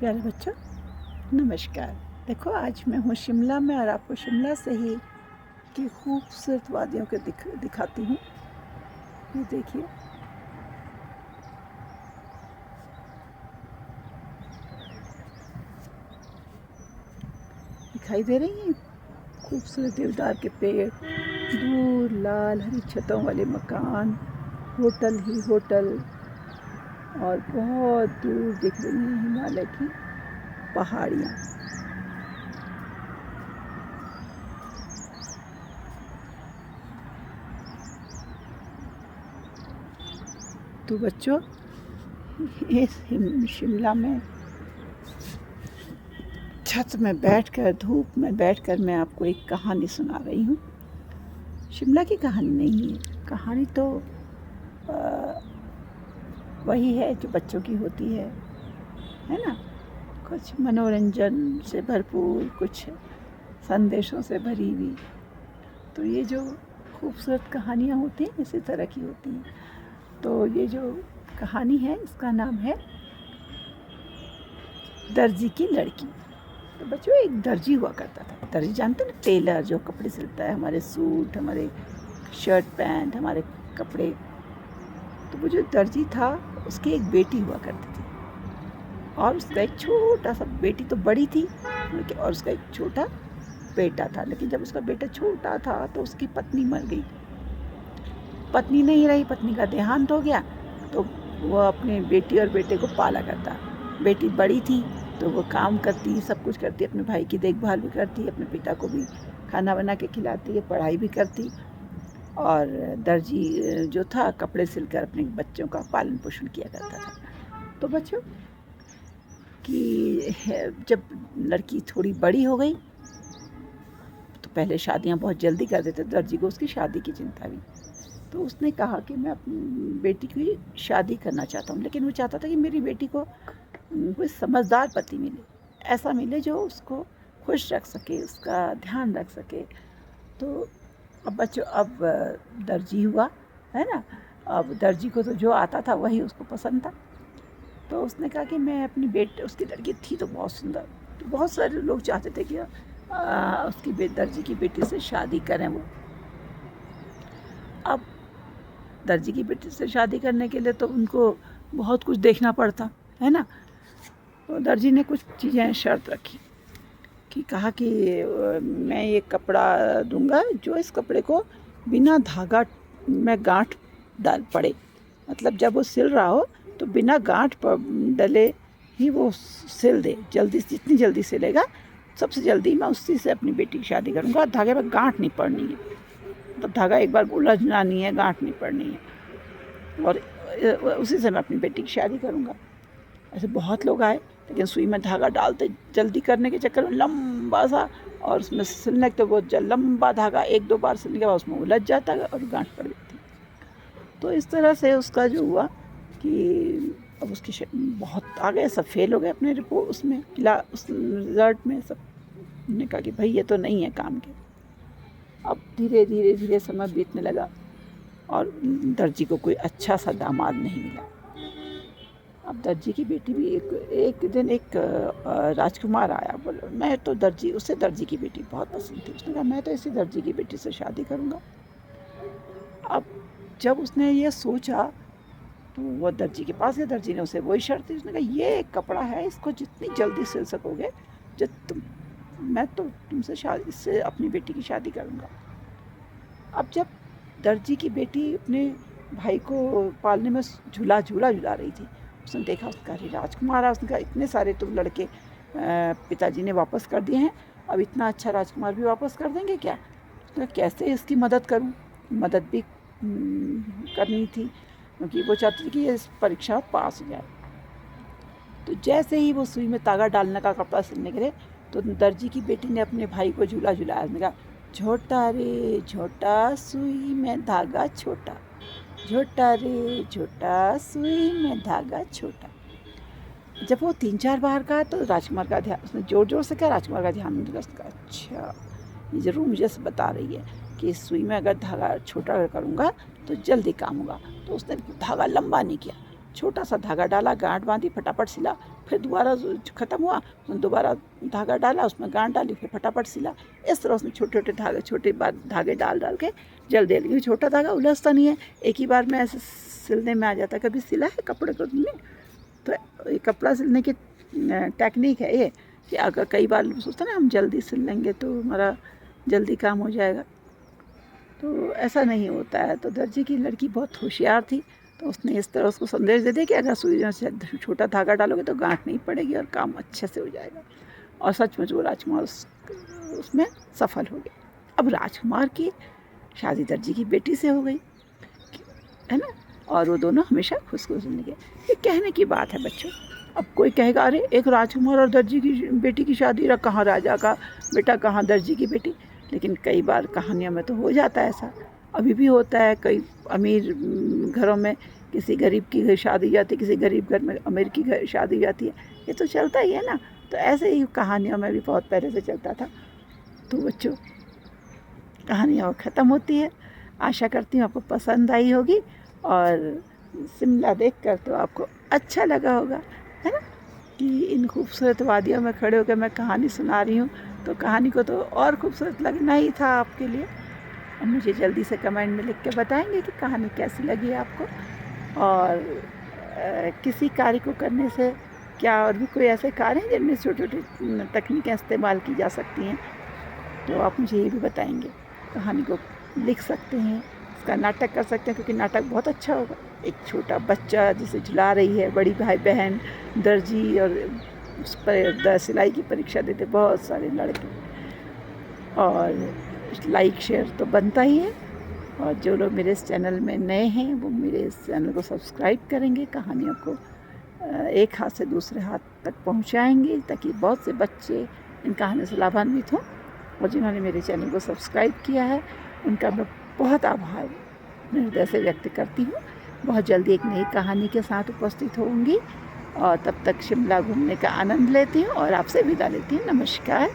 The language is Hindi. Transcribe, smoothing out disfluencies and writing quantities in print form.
प्यारे बच्चों, नमस्कार। देखो, आज मैं हूँ शिमला में और आपको शिमला से ही की खूबसूरत वादियों को दिखाती हूँ। ये देखिए, दिखाई दे रही हैं खूबसूरत देवदार के पेड़, दूर लाल हरी छतों वाले मकान, होटल ही होटल, और बहुत दूर दिख रही हैं हिमालय की पहाड़ियाँ। तो बच्चों, इस शिमला में छत में बैठकर, धूप में बैठकर मैं आपको एक कहानी सुना रही हूँ। शिमला की कहानी नहीं है, कहानी तो वही है जो बच्चों की होती है ना। कुछ मनोरंजन से भरपूर, कुछ संदेशों से भरी हुई। तो ये जो खूबसूरत कहानियाँ होती हैं इसी तरह की होती हैं। तो ये जो कहानी है इसका नाम है दर्जी की लड़की। तो बच्चों, एक दर्जी हुआ करता था। दर्जी जानते हैं ना, टेलर जो कपड़े सिलता है, हमारे सूट, हमारे शर्ट पैंट, हमारे कपड़े। तो वो जो दर्जी था उसकी एक बेटी हुआ करती थी और उसका एक छोटा सा, बेटी तो बड़ी थी और उसका एक छोटा बेटा था। लेकिन जब उसका बेटा छोटा था तो उसकी पत्नी मर गई। पत्नी नहीं रही, पत्नी का देहांत हो गया। तो वो अपने बेटी और बेटे को पाला करता। बेटी बड़ी थी तो वो काम करती, सब कुछ करती, अपने भाई की देखभाल भी करती, अपने पिता को भी खाना बना के खिलाती है, पढ़ाई भी करती। और दर्जी जो था कपड़े सिलकर अपने बच्चों का पालन पोषण किया करता था। तो बच्चों कि जब लड़की थोड़ी बड़ी हो गई तो पहले शादियां बहुत जल्दी कर देते, दर्जी को उसकी शादी की चिंता हुई। तो उसने कहा कि मैं अपनी बेटी की शादी करना चाहता हूँ, लेकिन वो चाहता था कि मेरी बेटी को कोई समझदार पति मिले, ऐसा मिले जो उसको खुश रख सके, उसका ध्यान रख सके। तो अब बच्चों, अब दर्जी हुआ है ना। अब दर्जी को तो जो आता था वही उसको पसंद था। तो उसने कहा कि मैं अपनी बेटी, उसकी लड़की थी तो बहुत सुंदर, तो बहुत सारे लोग चाहते थे कि उसकी दर्जी की बेटी से शादी करें वो। अब दर्जी की बेटी से शादी करने के लिए तो उनको बहुत कुछ देखना पड़ता है ना। तो दर्जी ने कुछ चीज़ें शर्त रखी कि कहा कि मैं ये कपड़ा दूंगा जो इस कपड़े को बिना धागा में गांठ डाल पड़े, मतलब जब वो सिल रहा हो तो बिना गांठ डले ही वो सिल दे। जल्दी, जितनी जल्दी सिलेगा सबसे जल्दी मैं उसी से अपनी बेटी की शादी करूंगा। धागे में गांठ नहीं पड़नी है, मतलब धागा एक बार उलझना नहीं है, गांठ नहीं पड़नी है, और उसी से मैं अपनी बेटी की शादी करूंगा। ऐसे बहुत लोग आए, लेकिन सुई में धागा डालते जल्दी करने के चक्कर में लंबा सा, और उसमें सिलने तो वो लंबा धागा एक दो बार सिलने के बाद उसमें उलझ जाता है और गांठ पड़ जाती। तो इस तरह से उसका जो हुआ कि अब उसकी बहुत आ गए, सब फेल हो गए अपने रिपोर्ट उसमें, उस रिजल्ट में। सब ने कहा कि भाई ये तो नहीं है काम के। अब धीरे धीरे धीरे समय बीतने लगा और दर्जी को कोई अच्छा सा दामाद नहीं मिला। अब दर्जी की बेटी भी एक दिन एक राजकुमार आया, बोला मैं तो दर्जी, उससे दर्जी की बेटी बहुत पसंद थी। उसने कहा मैं तो इसी दर्जी की बेटी से शादी करूँगा। अब जब उसने ये सोचा तो वो दर्जी के पास गया। दर्जी ने उसे वही शर्त दी। उसने कहा ये एक कपड़ा है, इसको जितनी जल्दी सिल सकोगे, मैं तो तुमसे इससे अपनी बेटी की शादी करूँगा। अब जब दर्जी की बेटी अपने भाई को पालने में झूला रही थी, उसने देखा, उसका राजकुमार है। उसने कहा इतने सारे तो लड़के पिताजी ने वापस कर दिए हैं, अब इतना अच्छा राजकुमार भी वापस कर देंगे क्या। उसने कहा कैसे इसकी मदद करूं। मदद भी करनी थी क्योंकि वो चाहती थी कि ये परीक्षा पास हो जाए। तो जैसे ही वो सुई में तागा डालने का कपड़ा सिलने के लिए, तो दर्जी की बेटी ने अपने भाई को झूलाया। उसने कहा झोटा रे झोटा, सुई में धागा छोटा, झोटा रे झोटा, सुई में धागा छोटा। जब वो 3-4 बार कहा तो राजकुमार का ध्यान, उसने जोर जोर से कहा, राजकुमार का ध्यान नहीं दिया। उसने कहा अच्छा, ये ज़रूर मुझे बता रही है कि इस सुई में अगर धागा छोटा करूँगा तो जल्दी काम होगा। तो उसने धागा लंबा नहीं किया, छोटा सा धागा डाला, गांठ बांधी, फटाफट सिला। फिर दोबारा ख़त्म हुआ, दोबारा धागा डाला, उसमें गांठ डाली, फिर फटाफट सिला। इस तरह उसमें छोटे छोटे धागे डाल के जल्दी क्योंकि छोटा धागा उलझता नहीं है, एक ही बार में ऐसे सिलने में आ जाता है। कभी सिला है कपड़े को तुमने? तो ये कपड़ा सिलने की टेक्निक है ये, कि अगर कई बार सोचते ना हम जल्दी सिल लेंगे तो हमारा जल्दी काम हो जाएगा, तो ऐसा नहीं होता है। तो दर्जी की लड़की बहुत होशियार थी, तो उसने इस तरह उसको संदेश दे दिया कि अगर सुई से छोटा धागा डालोगे तो गांठ नहीं पड़ेगी और काम अच्छे से हो जाएगा। और सचमुच वो राजकुमार उसमें सफल हो गया। अब राजकुमार की शादी दर्जी की बेटी से हो गई, है ना, और वो दोनों हमेशा खुश जिंदगी गए। ये कहने की बात है बच्चों। अब कोई कहेगा अरे एक राजकुमार और दर्जी की बेटी की शादी, रहा कहाँ राजा का बेटा, कहाँ दर्जी की बेटी। लेकिन कई बार कहानियों में तो हो जाता है ऐसा, अभी भी होता है। कई अमीर घरों में किसी गरीब की शादी जाती है, किसी गरीब घर में अमीर की शादी जाती है, ये तो चलता ही है ना। तो ऐसे ही कहानियों में भी बहुत पहले से चलता था। तो बच्चों कहानियाँ ख़त्म होती है। आशा करती हूँ आपको पसंद आई होगी और शिमला देखकर तो आपको अच्छा लगा होगा, है ना, कि इन खूबसूरत वादियों में खड़े होकर मैं कहानी सुना रही हूँ। तो कहानी को तो और खूबसूरत लगना ही था आपके लिए। और मुझे जल्दी से कमेंट में लिख के बताएंगे कि कहानी कैसी लगी आपको, और किसी कार्य को करने से क्या और भी कोई ऐसे कार्य हैं जिनमें छोटी छोटी तकनीकें इस्तेमाल की जा सकती हैं, तो आप मुझे ये भी बताएंगे। कहानी को लिख सकते हैं, इसका नाटक कर सकते हैं, क्योंकि नाटक बहुत अच्छा होगा। एक छोटा बच्चा जिसे झुला रही है, बड़ी भाई बहन, दर्जी, और उस पर सिलाई की परीक्षा देते बहुत सारे लड़के। और लाइक शेयर तो बनता ही है, और जो लोग मेरे इस चैनल में नए हैं वो मेरे इस चैनल को सब्सक्राइब करेंगे, कहानियों को एक हाथ से दूसरे हाथ तक पहुंचाएंगे, ताकि बहुत से बच्चे इन कहानियों से लाभान्वित हों। और जिन्होंने मेरे चैनल को सब्सक्राइब किया है उनका मैं बहुत आभार हृदय से व्यक्त करती हूँ। बहुत जल्दी एक नई कहानी के साथ उपस्थित होंगी, और तब तक शिमला घूमने का आनंद लेती हूँ और आपसे विदा लेती हूँ। नमस्कार।